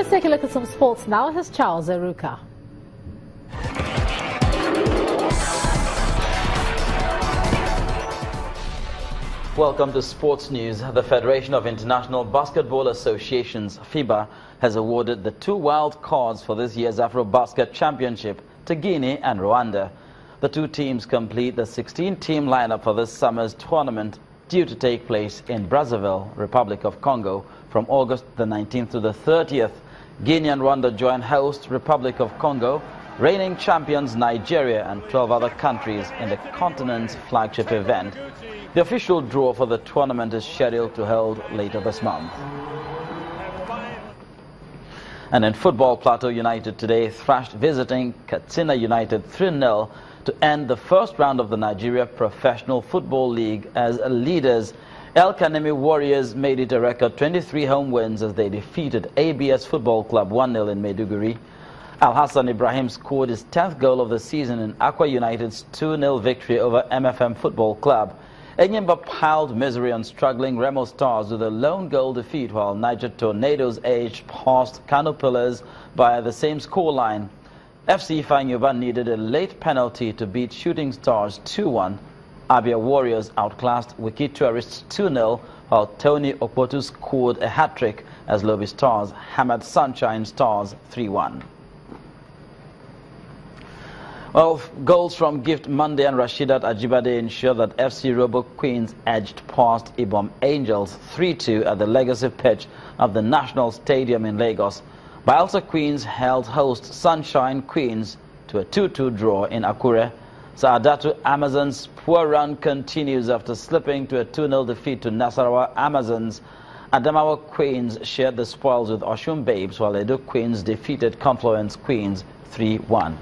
Let's take a look at some sports now. Here's Charles Eruka. Welcome to Sports News. The Federation of International Basketball Associations, FIBA, has awarded the 2 wild cards for this year's AfroBasket Championship to Guinea and Rwanda. The 2 teams complete the 16-team lineup for this summer's tournament, due to take place in Brazzaville, Republic of Congo, from August the 19th to the 30th. Guinea and Rwanda join host Republic of Congo, reigning champions Nigeria, and 12 other countries in the continent's flagship event. The official draw for the tournament is scheduled to hold later this month. And in football, Plateau United today thrashed visiting Katsina United 3-0 to end the first round of the Nigeria Professional Football League as leaders. El Kanemi Warriors made it a record 23 home wins as they defeated ABS Football Club 1-0 in Maiduguri. Al Hassan Ibrahim scored his 10th goal of the season in Aqua United's 2-0 victory over MFM Football Club. Enyimba piled misery on struggling Remo Stars with a lone goal defeat, while Niger Tornadoes edged past Kano Pillars by the same scoreline. FC Ifeanyi needed a late penalty to beat Shooting Stars 2-1. Abia Warriors outclassed Wiki Tourists 2-0, while Tony Okpotu scored a hat-trick as Lobi Stars hammered Sunshine Stars 3-1. Well, goals from Gift Monday and Rashidat Ajibade ensured that FC Robo Queens edged past Ibom Angels 3-2 at the legacy pitch of the National Stadium in Lagos. Bielsa Queens held host Sunshine Queens to a 2-2 draw in Akure. Saadatu Amazons' poor run continues after slipping to a 2-0 defeat to Nasarawa Amazons. Adamawa Queens shared the spoils with Oshun Babes, while Edo Queens defeated Confluence Queens 3-1.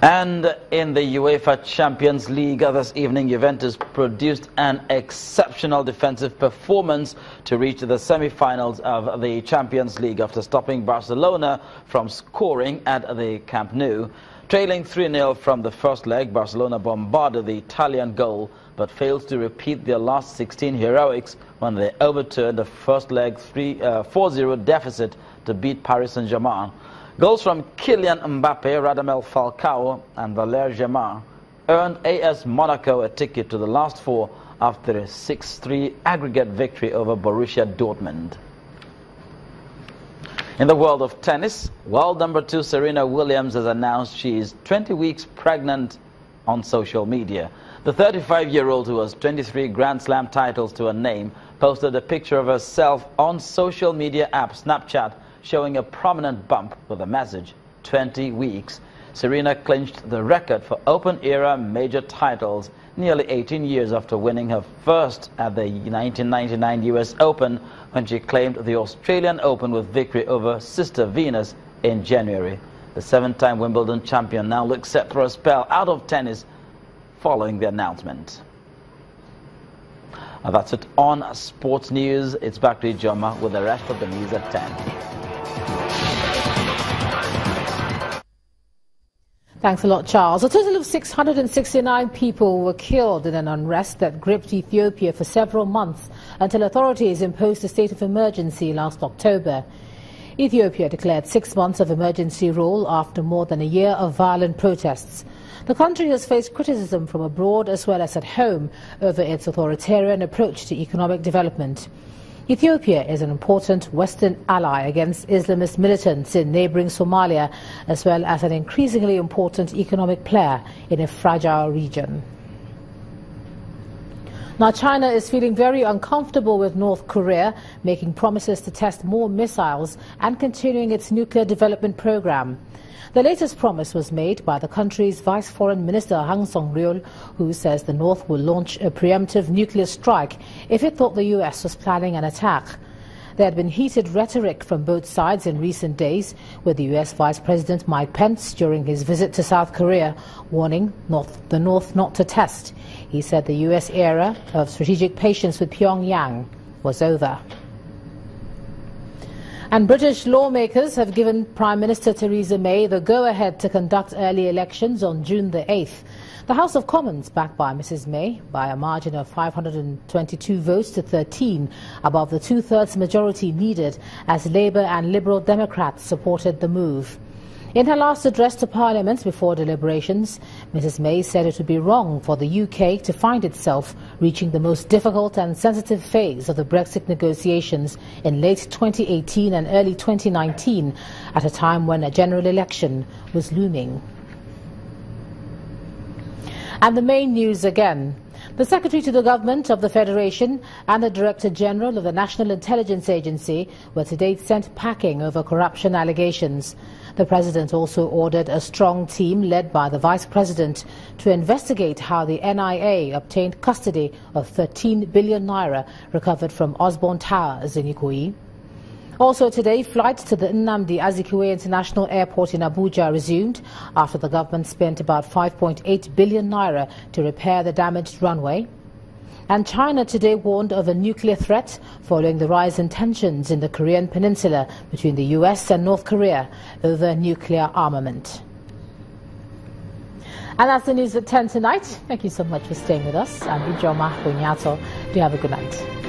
And in the UEFA Champions League this evening, Juventus produced an exceptional defensive performance to reach the semi-finals of the Champions League after stopping Barcelona from scoring at the Camp Nou. Trailing 3-0 from the first leg, Barcelona bombarded the Italian goal but failed to repeat their last 16 heroics when they overturned the first leg 4-0 deficit to beat Paris Saint-Germain. Goals from Kylian Mbappe, Radamel Falcao and Valère Germain earned AS Monaco a ticket to the last 4 after a 6-3 aggregate victory over Borussia Dortmund. In the world of tennis, world number 2 Serena Williams has announced she is 20 weeks pregnant on social media. The 35-year-old, who has 23 Grand Slam titles to her name, posted a picture of herself on social media app Snapchat, showing a prominent bump with the message 20 weeks. Serena clinched the record for open-era major titles nearly 18 years after winning her first at the 1999 US Open, when she claimed the Australian Open with victory over Sister Venus in January. The 7-time Wimbledon champion now looks set for a spell out of tennis following the announcement. That's it on Sports News. It's back to Ijoma with the rest of the news at 10. Thanks a lot, Charles. A total of 669 people were killed in an unrest that gripped Ethiopia for several months until authorities imposed a state of emergency last October. Ethiopia declared 6 months of emergency rule after more than a year of violent protests. The country has faced criticism from abroad as well as at home over its authoritarian approach to economic development. Ethiopia is an important Western ally against Islamist militants in neighboring Somalia, as well as an increasingly important economic player in a fragile region. Now, China is feeling very uncomfortable with North Korea, making promises to test more missiles and continuing its nuclear development program. The latest promise was made by the country's Vice Foreign Minister Hang Song-ryol, who says the North will launch a preemptive nuclear strike if it thought the U.S. was planning an attack. There had been heated rhetoric from both sides in recent days, with the U.S. Vice President Mike Pence during his visit to South Korea warning the North not to test. He said the U.S. era of strategic patience with Pyongyang was over. And British lawmakers have given Prime Minister Theresa May the go-ahead to conduct early elections on June the 8th. The House of Commons, backed by Mrs May by a margin of 522 votes to 13, above the two-thirds majority needed, as Labour and Liberal Democrats supported the move. In her last address to Parliament before deliberations, Mrs May said it would be wrong for the UK to find itself reaching the most difficult and sensitive phase of the Brexit negotiations in late 2018 and early 2019, at a time when a general election was looming. And the main news again. The Secretary to the Government of the Federation and the Director General of the National Intelligence Agency were to date sent packing over corruption allegations. The President also ordered a strong team led by the Vice President to investigate how the NIA obtained custody of 13 billion naira recovered from Osborne Towers in Ikoyi. Also today, flights to the Nnamdi Azikiwe International Airport in Abuja resumed after the government spent about 5.8 billion naira to repair the damaged runway. And China today warned of a nuclear threat following the rise in tensions in the Korean peninsula between the US and North Korea over nuclear armament. And that's the news at 10 tonight. Thank you so much for staying with us. I'm Ijoma Bunyato. Do have a good night.